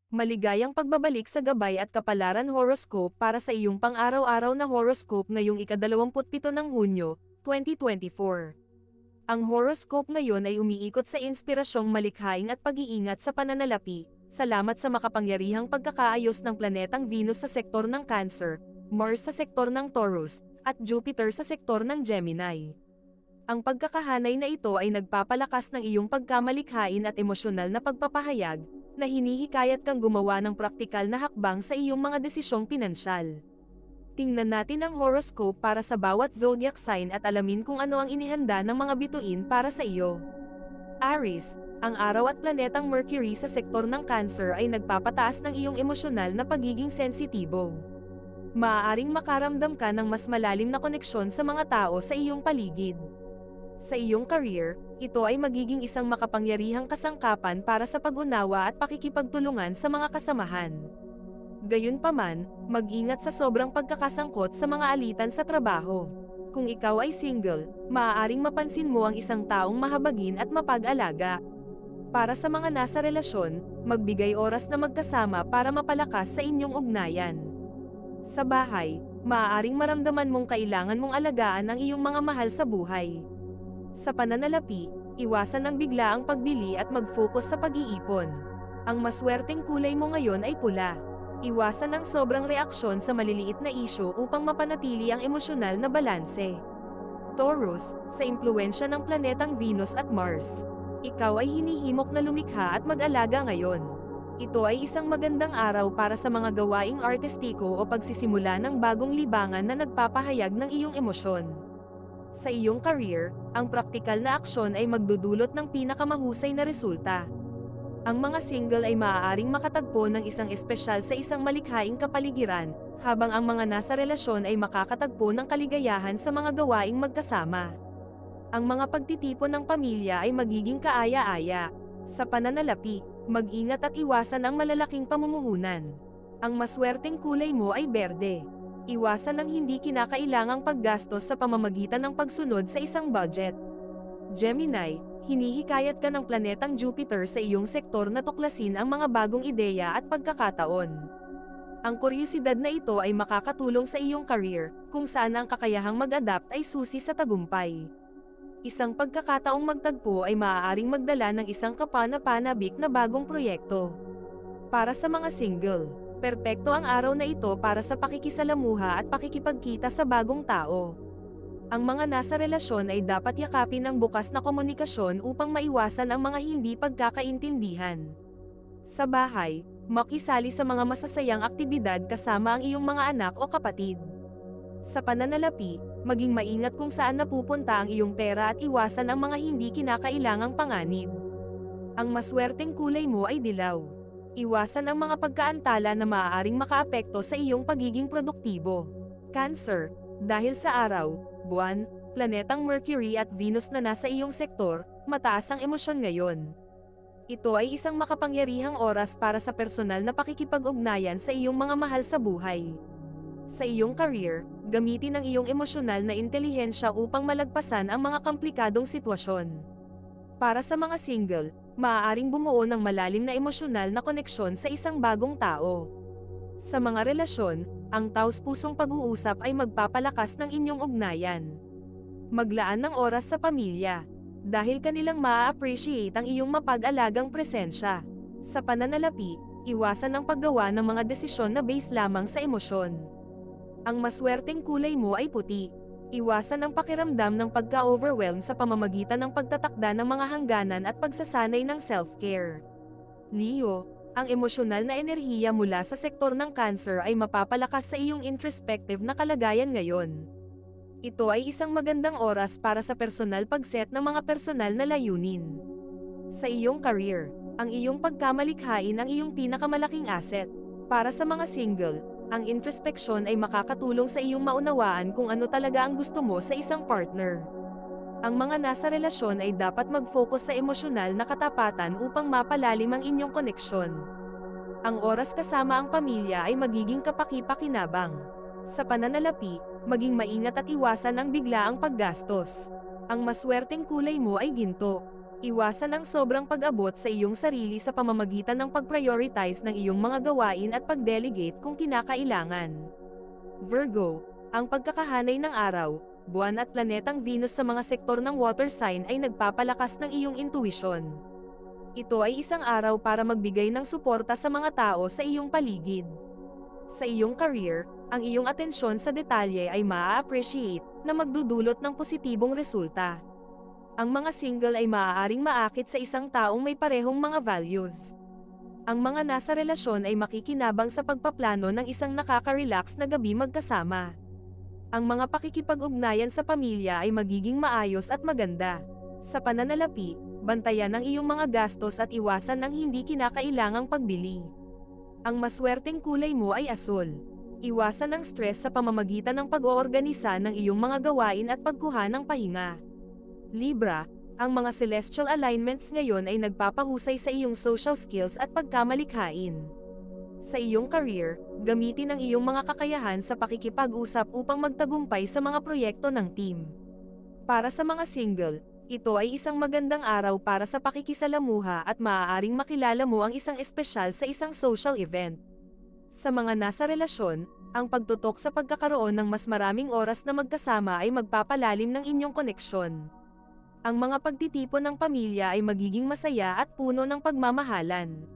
Maligayang pagbabalik sa gabay at kapalaran horoscope para sa iyong pang-araw-araw na horoscope ngayong ika-27 ng Hunyo, 2024. Ang horoscope ngayon ay umiikot sa inspirasyong malikhaing at pag-iingat sa pananalapi, salamat sa makapangyarihang pagkakaayos ng planetang Venus sa sektor ng Cancer, Mars sa sektor ng Taurus, at Jupiter sa sektor ng Gemini. Ang pagkakahanay na ito ay nagpapalakas ng iyong pagkamalikhain at emosyonal na pagpapahayag, na hinihikayat kang gumawa ng praktikal na hakbang sa iyong mga desisyong pinansyal. Tingnan natin ang horoscope para sa bawat zodiac sign at alamin kung ano ang inihanda ng mga bituin para sa iyo. Aries, ang araw at planetang Mercury sa sektor ng Cancer ay nagpapataas ng iyong emosyonal na pagiging sensitibo. Maaaring makaramdam ka ng mas malalim na koneksyon sa mga tao sa iyong paligid. Sa iyong career, ito ay magiging isang makapangyarihang kasangkapan para sa pag-unawa at pakikipagtulungan sa mga kasamahan. Gayunpaman, mag-ingat sa sobrang pagkakasangkot sa mga alitan sa trabaho. Kung ikaw ay single, maaaring mapansin mo ang isang taong mahabagin at mapag-alaga. Para sa mga nasa relasyon, magbigay oras na magkasama para mapalakas sa inyong ugnayan. Sa bahay, maaaring maramdaman mong kailangan mong alagaan ang iyong mga mahal sa buhay. Sa pananalapi, iwasan ang biglaang pagbili at mag-focus sa pag-iipon. Ang maswerteng kulay mo ngayon ay pula. Iwasan ang sobrang reaksyon sa maliliit na isyu upang mapanatili ang emosyonal na balanse. Taurus, sa impluwensya ng planetang Venus at Mars, ikaw ay hinihimok na lumikha at mag-alaga ngayon. Ito ay isang magandang araw para sa mga gawaing artistiko o pagsisimula ng bagong libangan na nagpapahayag ng iyong emosyon. Sa iyong career, ang praktikal na aksyon ay magdudulot ng pinakamahusay na resulta. Ang mga single ay maaaring makatagpo ng isang espesyal sa isang malikhaing kapaligiran, habang ang mga nasa relasyon ay makakatagpo ng kaligayahan sa mga gawaing magkasama. Ang mga pagtitipon ng pamilya ay magiging kaaya-aya. Sa pananalapi, mag-ingat at iwasan ang malalaking pamumuhunan. Ang maswerteng kulay mo ay berde. Iwasan ang hindi kinakailangang paggastos sa pamamagitan ng pagsunod sa isang budget. Gemini, hinihikayat ka ng planetang Jupiter sa iyong sektor na tuklasin ang mga bagong ideya at pagkakataon. Ang kuryosidad na ito ay makakatulong sa iyong career, kung saan ang kakayahang mag-adapt ay susi sa tagumpay. Isang pagkakataong magtagpo ay maaaring magdala ng isang kapana-panabik na bagong proyekto. Para sa mga single, perpekto ang araw na ito para sa pakikisalamuha at pakikipagkita sa bagong tao. Ang mga nasa relasyon ay dapat yakapin ang bukas na komunikasyon upang maiwasan ang mga hindi pagkakaintindihan. Sa bahay, makisali sa mga masasayang aktibidad kasama ang iyong mga anak o kapatid. Sa pananalapi, maging maingat kung saan napupunta ang iyong pera at iwasan ang mga hindi kinakailangang panganib. Ang maswerteng kulay mo ay dilaw. Iwasan ang mga pagkaantala na maaaring makaapekto sa iyong pagiging produktibo. Cancer, dahil sa araw, buwan, planetang Mercury at Venus na nasa iyong sektor, mataas ang emosyon ngayon. Ito ay isang makapangyarihang oras para sa personal na pakikipag-ugnayan sa iyong mga mahal sa buhay. Sa iyong career, gamitin ang iyong emosyonal na intelihensya upang malagpasan ang mga komplikadong sitwasyon. Para sa mga single, maaaring bumuo ng malalim na emosyonal na koneksyon sa isang bagong tao. Sa mga relasyon, ang taos-pusong pag-uusap ay magpapalakas ng inyong ugnayan. Maglaan ng oras sa pamilya, dahil kanilang maa-appreciate ang iyong mapag-alagang presensya. Sa pananalapi, iwasan ang paggawa ng mga desisyon na base lamang sa emosyon. Ang maswerteng kulay mo ay puti. Iwasan ang pakiramdam ng pagka-overwhelm sa pamamagitan ng pagtatakda ng mga hangganan at pagsasanay ng self-care. Leo, ang emosyonal na enerhiya mula sa sektor ng Cancer ay mapapalakas sa iyong introspective na kalagayan ngayon. Ito ay isang magandang oras para sa personal pag-set ng mga personal na layunin. Sa iyong career, ang iyong pagkamalikhain ang iyong pinakamalaking asset. Para sa mga single, ang introspeksyon ay makakatulong sa iyong maunawaan kung ano talaga ang gusto mo sa isang partner. Ang mga nasa relasyon ay dapat mag-focus sa emosyonal na katapatan upang mapalalim ang inyong koneksyon. Ang oras kasama ang pamilya ay magiging kapaki-pakinabang. Sa pananalapi, maging maingat at iwasan ang biglaang paggastos. Ang maswerteng kulay mo ay ginto. Iwasan ang sobrang pag-abot sa iyong sarili sa pamamagitan ng pag-prioritize ng iyong mga gawain at pag-delegate kung kinakailangan. Virgo, ang pagkakahanay ng araw, buwan at planetang Venus sa mga sektor ng water sign ay nagpapalakas ng iyong intuition. Ito ay isang araw para magbigay ng suporta sa mga tao sa iyong paligid. Sa iyong career, ang iyong atensyon sa detalye ay maa-appreciate na magdudulot ng positibong resulta. Ang mga single ay maaaring maakit sa isang taong may parehong mga values. Ang mga nasa relasyon ay makikinabang sa pagpaplano ng isang nakaka-relax na gabi magkasama. Ang mga pakikipag-ugnayan sa pamilya ay magiging maayos at maganda. Sa pananalapi, bantayan ang iyong mga gastos at iwasan ang hindi kinakailangang pagbili. Ang maswerteng kulay mo ay asul. Iwasan ang stress sa pamamagitan ng pag-oorganisa ng iyong mga gawain at pagkuha ng pahinga. Libra, ang mga celestial alignments ngayon ay nagpapahusay sa iyong social skills at pagkamalikhain. Sa iyong career, gamitin ang iyong mga kakayahan sa pakikipag-usap upang magtagumpay sa mga proyekto ng team. Para sa mga single, ito ay isang magandang araw para sa pakikisalamuha at maaaring makilala mo ang isang espesyal sa isang social event. Sa mga nasa relasyon, ang pagtutok sa pagkakaroon ng mas maraming oras na magkasama ay magpapalalim ng inyong koneksyon. Ang mga pagtitipon ng pamilya ay magiging masaya at puno ng pagmamahalan.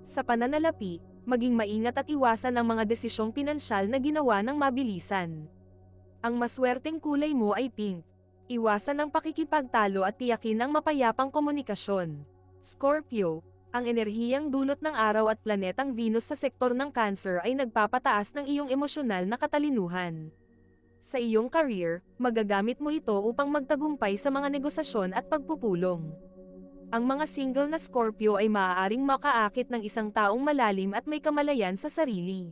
Sa pananalapi, maging maingat at iwasan ang mga desisyong pinansyal na ginawa ng mabilisan. Ang maswerteng kulay mo ay pink. Iwasan ang pakikipagtalo at tiyakin ang mapayapang komunikasyon. Scorpio, ang enerhiyang dulot ng araw at planetang Venus sa sektor ng Cancer ay nagpapataas ng iyong emosyonal na katalinuhan. Sa iyong career, magagamit mo ito upang magtagumpay sa mga negosasyon at pagpupulong. Ang mga single na Scorpio ay maaaring makaakit ng isang taong malalim at may kamalayan sa sarili.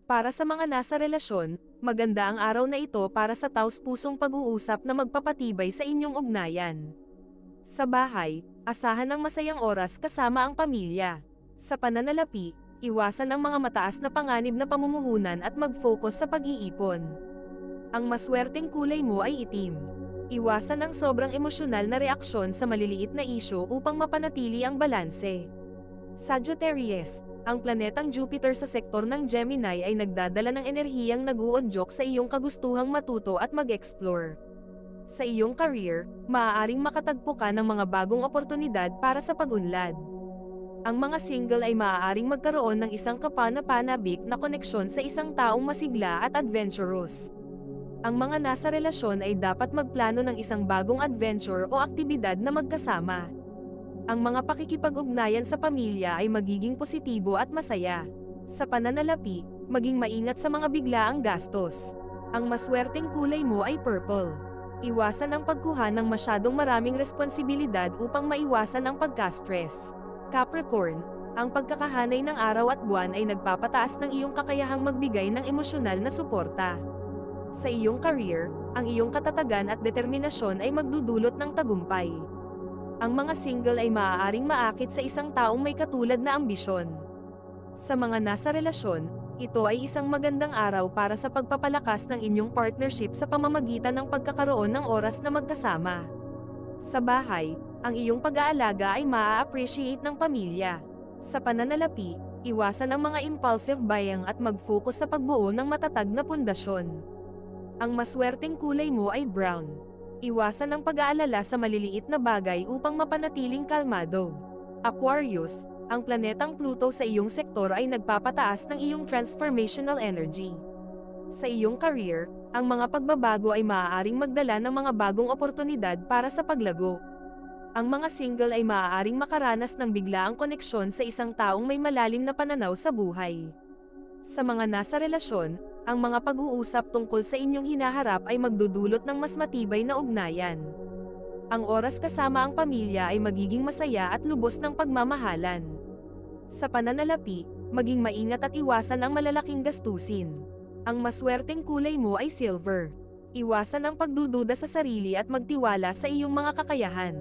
Para sa mga nasa relasyon, maganda ang araw na ito para sa taos-pusong pag-uusap na magpapatibay sa inyong ugnayan. Sa bahay, asahan ang masayang oras kasama ang pamilya. Sa pananalapi, iwasan ang mga mataas na panganib na pamumuhunan at mag-focus sa pag-iipon. Ang maswerteng kulay mo ay itim. Iwasan ang sobrang emosyonal na reaksyon sa maliliit na isyu upang mapanatili ang balanse. Sagittarius, ang planetang Jupiter sa sektor ng Gemini ay nagdadala ng enerhiyang nag-uudyok sa iyong kagustuhang matuto at mag-explore. Sa iyong career, maaaring makatagpo ka ng mga bagong oportunidad para sa pag-unlad. Ang mga single ay maaaring magkaroon ng isang kapana-panabik na koneksyon sa isang taong masigla at adventurous. Ang mga nasa relasyon ay dapat magplano ng isang bagong adventure o aktibidad na magkasama. Ang mga pakikipag-ugnayan sa pamilya ay magiging positibo at masaya. Sa pananalapi, maging maingat sa mga biglaang gastos. Ang maswerteng kulay mo ay purple. Iwasan ang pagkuha ng masyadong maraming responsibilidad upang maiwasan ang pagka-stress. Capricorn, ang pagkakahanay ng araw at buwan ay nagpapataas ng iyong kakayahang magbigay ng emosyonal na suporta. Sa iyong career, ang iyong katatagan at determinasyon ay magdudulot ng tagumpay. Ang mga single ay maaaring maakit sa isang taong may katulad na ambisyon. Sa mga nasa relasyon, ito ay isang magandang araw para sa pagpapalakas ng inyong partnership sa pamamagitan ng pagkakaroon ng oras na magkasama. Sa bahay, ang iyong pag-aalaga ay maa-appreciate ng pamilya. Sa pananalapi, iwasan ang mga impulsive buying at mag-focus sa pagbuo ng matatag na pundasyon. Ang maswerteng kulay mo ay brown. Iwasan ang pag-aalala sa maliliit na bagay upang mapanatiling kalmado. Aquarius, ang planetang Pluto sa iyong sektor ay nagpapataas ng iyong transformational energy. Sa iyong career, ang mga pagbabago ay maaaring magdala ng mga bagong oportunidad para sa paglago. Ang mga single ay maaaring makaranas ng biglaang koneksyon sa isang taong may malalim na pananaw sa buhay. Sa mga nasa relasyon, ang mga pag-uusap tungkol sa inyong hinaharap ay magdudulot ng mas matibay na ugnayan. Ang oras kasama ang pamilya ay magiging masaya at lubos ng pagmamahalan. Sa pananalapi, maging maingat at iwasan ang malalaking gastusin. Ang maswerteng kulay mo ay silver. Iwasan ang pagdududa sa sarili at magtiwala sa iyong mga kakayahan.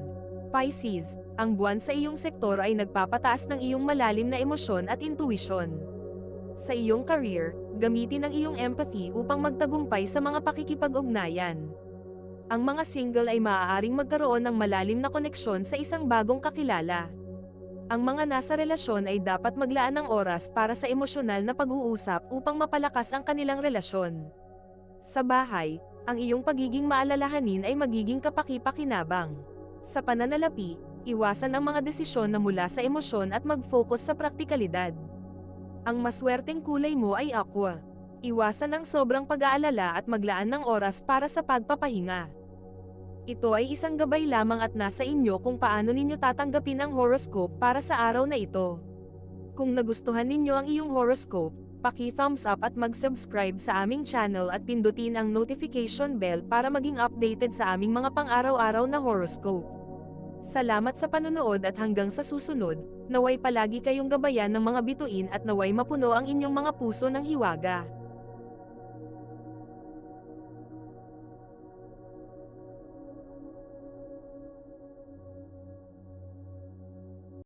Pisces, ang buwan sa iyong sektor ay nagpapataas ng iyong malalim na emosyon at intuisyon. Sa iyong career, gamitin ang iyong empathy upang magtagumpay sa mga pakikipag-ugnayan. Ang mga single ay maaaring magkaroon ng malalim na koneksyon sa isang bagong kakilala. Ang mga nasa relasyon ay dapat maglaan ng oras para sa emosyonal na pag-uusap upang mapalakas ang kanilang relasyon. Sa bahay, ang iyong pagiging maalalahanin ay magiging kapaki-pakinabang. Sa pananalapi, iwasan ang mga desisyon na mula sa emosyon at mag-focus sa praktikalidad. Ang maswerteng kulay mo ay aqua. Iwasan ang sobrang pag-aalala at maglaan ng oras para sa pagpapahinga. Ito ay isang gabay lamang at nasa inyo kung paano ninyo tatanggapin ang horoscope para sa araw na ito. Kung nagustuhan ninyo ang iyong horoscope, paki-thumbs up at mag-subscribe sa aming channel at pindutin ang notification bell para maging updated sa aming mga pang-araw-araw na horoscope. Salamat sa panunood at hanggang sa susunod, naway palagi kayong gabayan ng mga bituin at naway mapuno ang inyong mga puso ng hiwaga.